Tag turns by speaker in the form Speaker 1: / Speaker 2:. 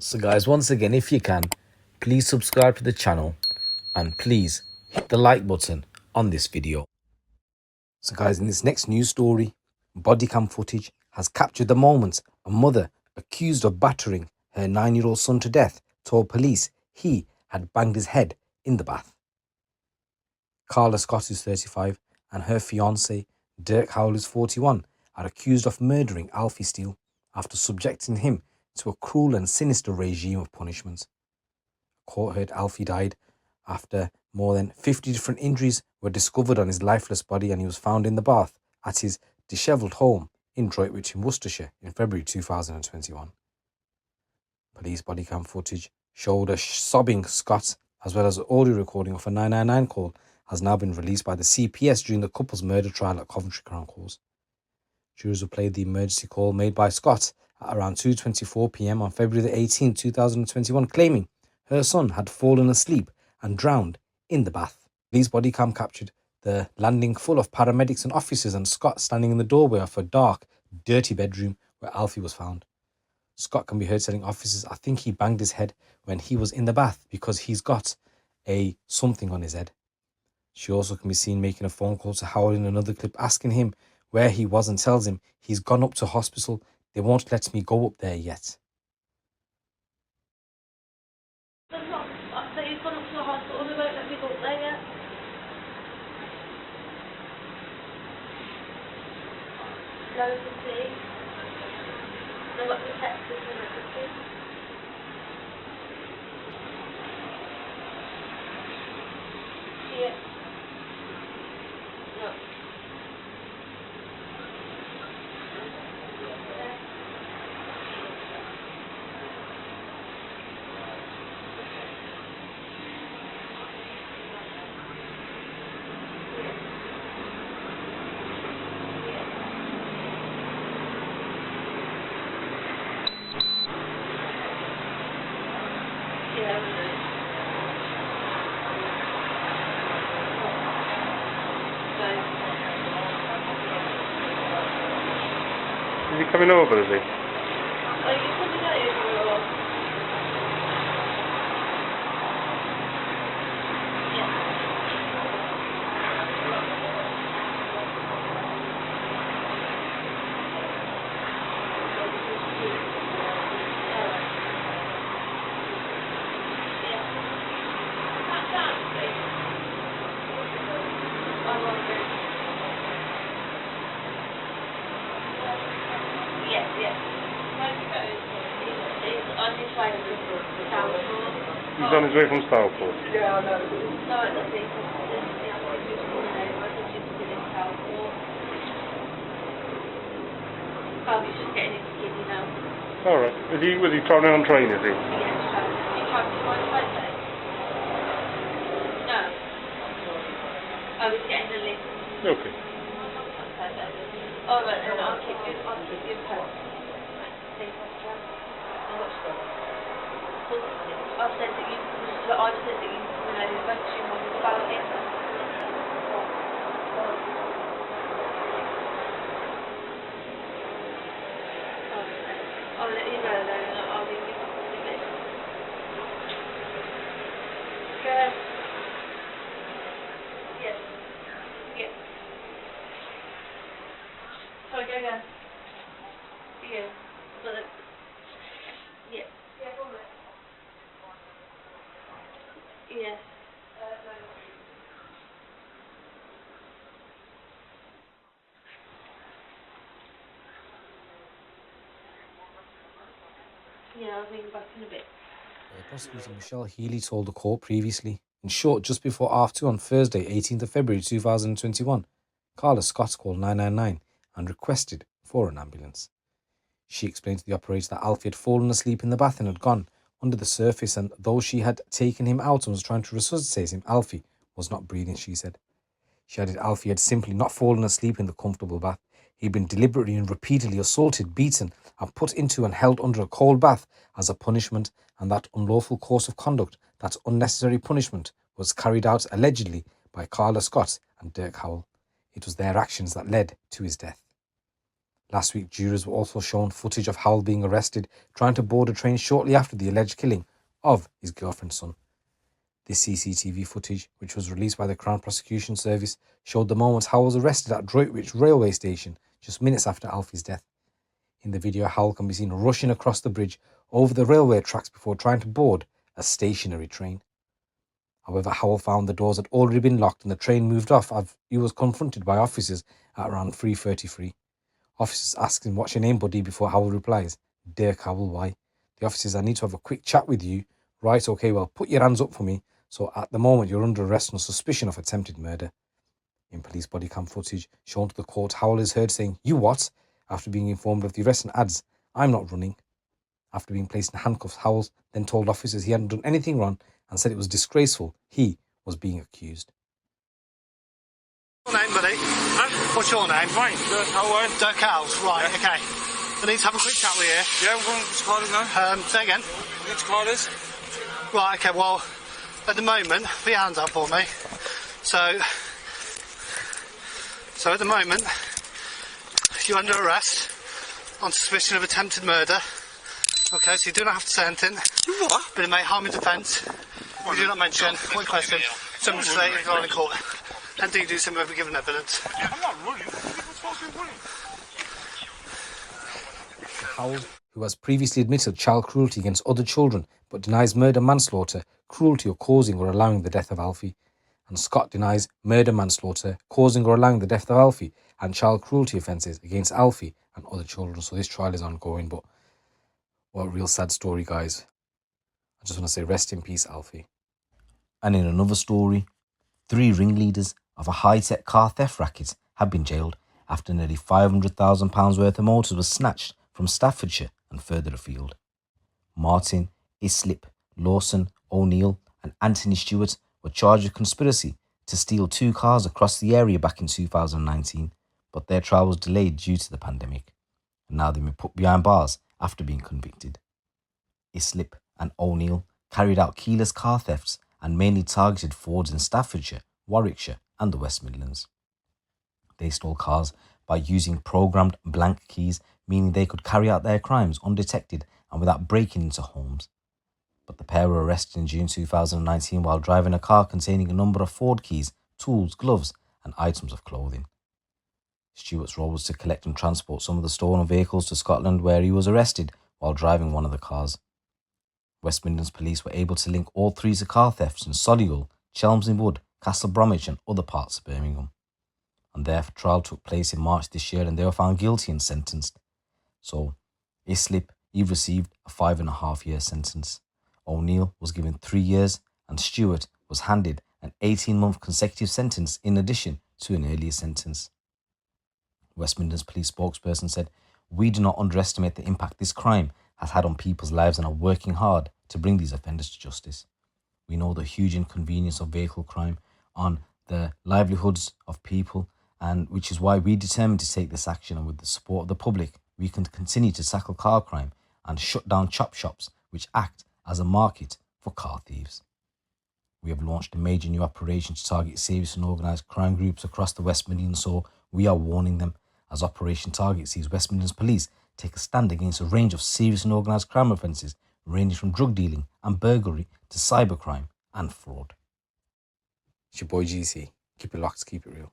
Speaker 1: So guys, once again, if you can, please subscribe to the channel and please hit the like button on this video. So guys, in this next news story, body cam footage has captured the moment a mother accused of battering her 9-year-old son to death told police he had banged his head in the bath. Carla Scott is 35 and her fiance, Dirk Howell, is 41, are accused of murdering Alfie Steele after subjecting him to a cruel and sinister regime of punishment. Court heard Alfie died after more than 50 different injuries were discovered on his lifeless body, and he was found in the bath at his dishevelled home in Droitwich in Worcestershire in February 2021. Police body cam footage showed a sobbing Scott, as well as an audio recording of a 999 call, has now been released by the CPS during the couple's murder trial at Coventry Crown Court. Jurors replayed the emergency call made by Scott at around 2:24 p.m. on February the 18th, 2021, claiming her son had fallen asleep and drowned in the bath. Police body cam captured the landing full of paramedics and officers and Scott standing in the doorway of a dark, dirty bedroom where Alfie was found. Scott can be heard telling officers, "I think he banged his head when he was in the bath because he's got a something on his head." She also can be seen making a phone call to Howell in another clip, asking him where he was and tells him he's gone up to hospital. "They won't let me go up there yet."
Speaker 2: He's gone up to the hospital, they won't let me go up there yet. No, I can see. They've got the text and everything. Yeah. No.
Speaker 3: Is he coming over, is he?
Speaker 2: Are you coming over or? Yes. He's on his way to Stourport.
Speaker 3: He's on his way from Stourport.
Speaker 2: Yeah, I know. No, I don't think so. I think he's coming over. I think he's still in Stourport. He's just getting into Giddy now.
Speaker 3: Alright. Was he travelling on train, is he?
Speaker 2: Yes, he travelling by train then? No. Oh, he's getting the lift.
Speaker 3: Okay.
Speaker 2: All right, then I'll keep you posted. I've said that you coming over to your mum about it. I'll let you know then, and I'll be with you. Good. Yes. Yes. Sorry, go again. Yeah. But yeah. Yeah, go on then. Yeah. Yeah, I'll ring back in a bit.
Speaker 1: Prosecutor Michelle Healy told the court previously, in short, just before half 2 on Thursday, 18th of February 2021, Carla Scott called 999 and requested for an ambulance. She explained to the operator that Alfie had fallen asleep in the bath and had gone under the surface, and though she had taken him out and was trying to resuscitate him, Alfie was not breathing, she said. She added Alfie had simply not fallen asleep in the comfortable bath. He'd been deliberately and repeatedly assaulted, beaten, and put into and held under a cold bath as a punishment, and that unlawful course of conduct, that unnecessary punishment, was carried out allegedly by Carla Scott and Dirk Howell. It was their actions that led to his death. Last week, jurors were also shown footage of Howell being arrested, trying to board a train shortly after the alleged killing of his girlfriend's son. This CCTV footage, which was released by the Crown Prosecution Service, showed the moments Howell was arrested at Droitwich railway station just minutes after Alfie's death. In the video, Howell can be seen rushing across the bridge over the railway tracks before trying to board a stationary train. However, Howell found the doors had already been locked and the train moved off as he was confronted by officers at around 3:33. Officers asked him, "What's your name, buddy?" before Howell replies, "Dirk Howell, why?" The officers, "I need to have a quick chat with you." "Right, okay, well, put your hands up for me. So at the moment, you're under arrest on suspicion of attempted murder." In police body cam footage shown to the court, Howell is heard saying, "You what?" after being informed of the arrest and adds, "I'm not running." After being placed in handcuffs, Howell then told officers he hadn't done anything wrong and said it was disgraceful he was being accused.
Speaker 4: What's your name, buddy? Huh? What's your name?
Speaker 3: Fine, Dirk Howell.
Speaker 4: Dirk Howells, right,
Speaker 3: Yeah.
Speaker 4: okay. I need to have a quick chat with you.
Speaker 3: Yeah, we're going to call us now.
Speaker 4: Say again?
Speaker 3: Let's call us.
Speaker 4: Right, okay, well, at the moment, put your hands up for me. So at the moment, you're under arrest on suspicion of attempted murder. Okay, so you do not have to say anything.
Speaker 3: What?
Speaker 4: But it may harm in defence. You do not mention one question. Someone say if you're in court. And do you do something with given evidence?
Speaker 3: Yeah, I'm not running. What's supposed to be running?
Speaker 1: Howell, who has previously admitted child cruelty against other children but denies murder, manslaughter, cruelty or causing or allowing the death of Alfie. And Scott denies murder, manslaughter, causing or allowing the death of Alfie and child cruelty offences against Alfie and other children. So this trial is ongoing, but what a real sad story, guys. I just want to say rest in peace, Alfie. And in another story, 3 ringleaders of a high-tech car theft racket have been jailed after nearly £500,000 worth of motors was snatched from Staffordshire and further afield. Martin, Islip, Lawson, O'Neill and Anthony Stewart were charged with conspiracy to steal 2 cars across the area back in 2019, but their trial was delayed due to the pandemic, and now they've been put behind bars after being convicted. Islip and O'Neill carried out keyless car thefts and mainly targeted Fords in Staffordshire, Warwickshire and the West Midlands. They stole cars by using programmed blank keys, meaning they could carry out their crimes undetected and without breaking into homes. But the pair were arrested in June 2019 while driving a car containing a number of Ford keys, tools, gloves and items of clothing. Stewart's role was to collect and transport some of the stolen vehicles to Scotland, where he was arrested while driving one of the cars. West Midlands police were able to link all 3 to car thefts in Solihull, Chelmsley Wood, Castle Bromwich and other parts of Birmingham. And their trial took place in March this year and they were found guilty and sentenced. So, Islip, he received a 5.5-year sentence. O'Neill was given 3 years and Stewart was handed an 18-month consecutive sentence in addition to an earlier sentence. West Midlands police spokesperson said, "We do not underestimate the impact this crime has had on people's lives and are working hard to bring these offenders to justice. We know the huge inconvenience of vehicle crime on the livelihoods of people, and which is why we determined to take this action, and with the support of the public, we can continue to tackle car crime and shut down chop shops which act as a market for car thieves. We have launched a major new operation to target serious and organised crime groups across the West Midlands, so we are warning them as Operation Target sees West Midlands Police take a stand against a range of serious and organised crime offences ranging from drug dealing and burglary to cybercrime and fraud." It's your boy GC. Keep it locked, keep it real.